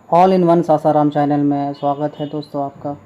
All in one Sasaram channel में स्वागत है दोस्तों आपका।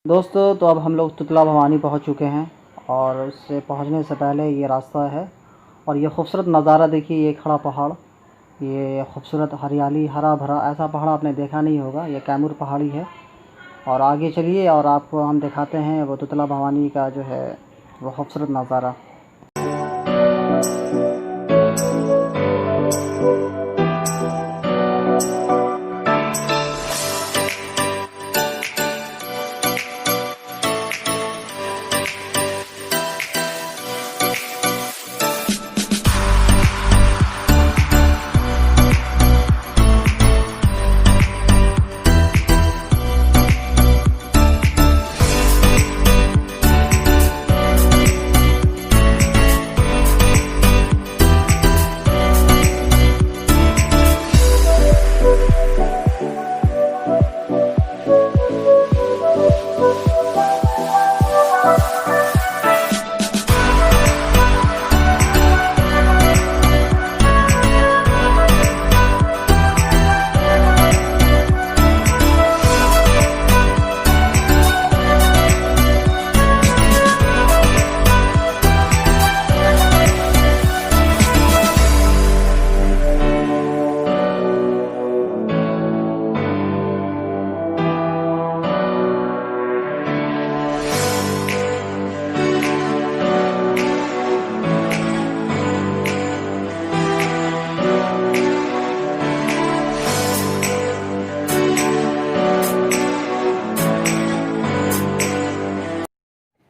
दोस्तों तो अब हम लोग तुतला भवानी पहुंच चुके हैं और उससे पहुंचने से पहले ये रास्ता है और ये खूबसूरत नज़ारा देखिए। ये खड़ा पहाड़, ये खूबसूरत हरियाली, हरा भरा, ऐसा पहाड़ आपने देखा नहीं होगा। ये कैमूर पहाड़ी है। और आगे चलिए और आपको हम दिखाते हैं वो तुतला भवानी का जो है वो खूबसूरत नज़ारा।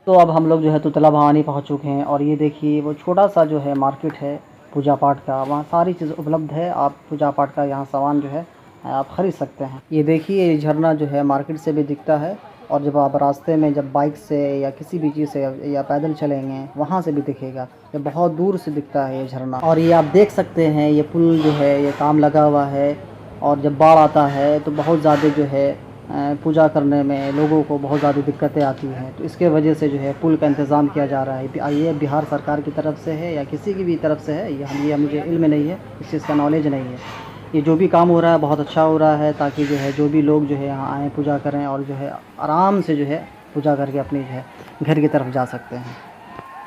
तो अब हम लोग जो है तुतला भवानी पहुंच चुके हैं और ये देखिए वो छोटा सा जो है मार्केट है पूजा पाठ का। वहाँ सारी चीज़ उपलब्ध है। आप पूजा पाठ का यहाँ सामान जो है आप ख़रीद सकते हैं। ये देखिए ये झरना जो है मार्केट से भी दिखता है और जब आप रास्ते में जब बाइक से या किसी भी चीज़ से या पैदल चलेंगे वहाँ से भी दिखेगा। ये बहुत दूर से दिखता है ये झरना। और ये आप देख सकते हैं ये पुल जो है ये काम लगा हुआ है और जब बाढ़ आता है तो बहुत ज़्यादा जो है पूजा करने में लोगों को बहुत ज़्यादा दिक्कतें आती हैं। तो इसके वजह से जो है पुल का इंतज़ाम किया जा रहा है। ये बिहार सरकार की तरफ से है या किसी की भी तरफ से है, ये मुझे इल्म नहीं है, इस चीज़ का नॉलेज नहीं है। ये जो भी काम हो रहा है बहुत अच्छा हो रहा है ताकि जो है जो भी लोग जो है यहाँ आएँ पूजा करें और जो है आराम से जो है पूजा करके अपनी जो है घर की तरफ जा सकते हैं।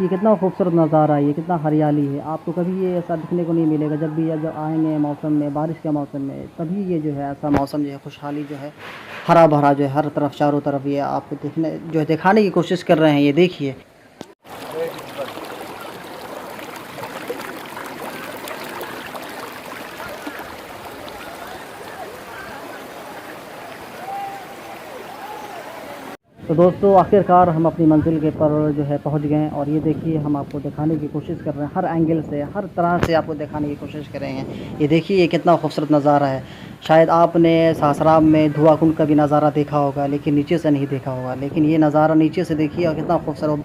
ये कितना खूबसूरत नज़ारा है, ये कितना हरियाली है। आपको कभी ये ऐसा दिखने को नहीं मिलेगा। जब भी जब आएंगे मौसम में, बारिश के मौसम में, तभी ये जो है ऐसा मौसम जो है खुशहाली जो है हरा भरा जो है हर तरफ चारों तरफ ये आपको दिखाने की कोशिश कर रहे हैं। ये देखिए तो दोस्तों आखिरकार हम अपनी मंजिल के पर जो है पहुंच गए और ये देखिए हम आपको दिखाने की कोशिश कर रहे हैं। हर एंगल से, हर तरह से आपको दिखाने की कोशिश कर रहे हैं। ये देखिए ये कितना खूबसूरत नज़ारा है। शायद आपने सासाराम में धुआं कुंड का भी नज़ारा देखा होगा लेकिन नीचे से नहीं देखा होगा, लेकिन ये नज़ारा नीचे से देखिए और कितना खूबसूरत।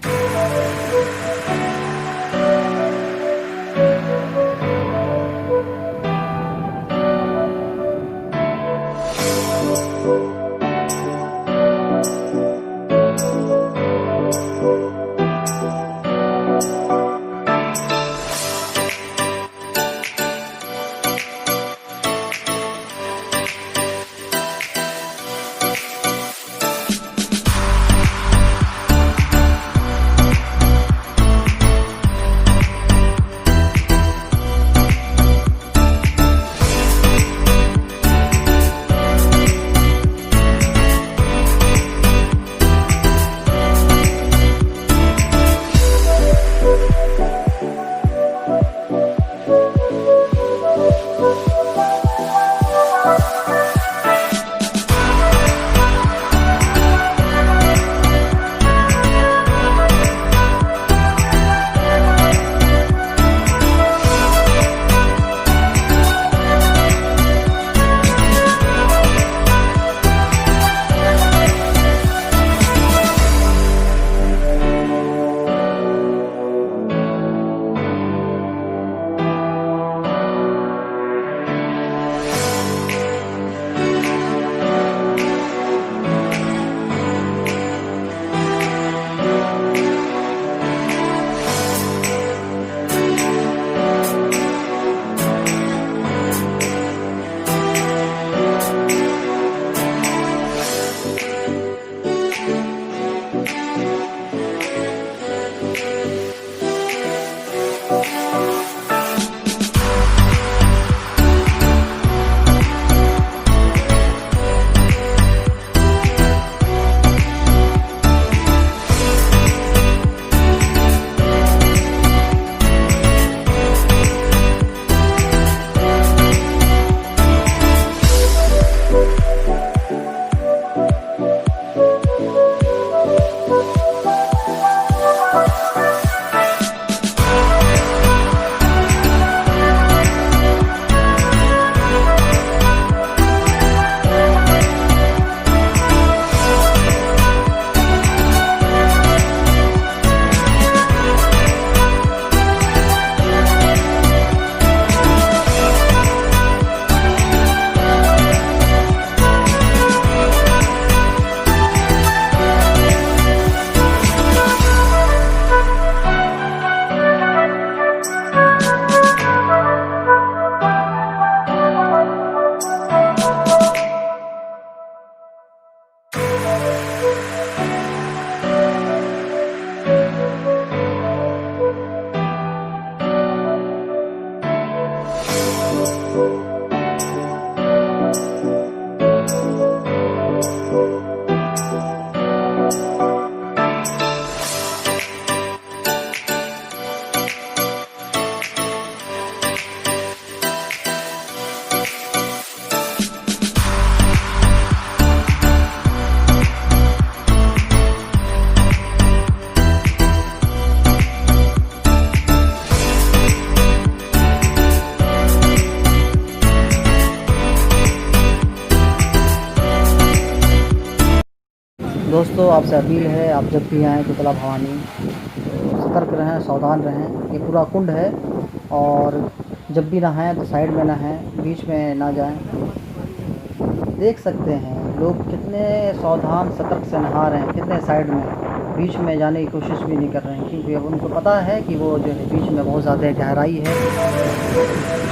दोस्तों आपसे अपील है, आप जब भी आएँ तुतला भवानी तो सतर्क रहें, सावधान रहें। ये पूरा कुंड है और जब भी नहाएँ तो साइड में नहाएँ, बीच में ना जाएँ। देख सकते हैं लोग कितने सावधान सतर्क से नहा रहे हैं, कितने साइड में, बीच में जाने की कोशिश भी नहीं कर रहे हैं, क्योंकि अब उनको पता है कि वो जो है बीच में बहुत ज़्यादा गहराई है।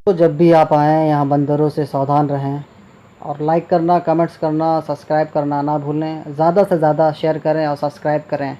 तो जब भी आप आएँ यहाँ बंदरों से सावधान रहें और लाइक करना, कमेंट्स करना, सब्सक्राइब करना ना भूलें। ज़्यादा से ज़्यादा शेयर करें और सब्सक्राइब करें।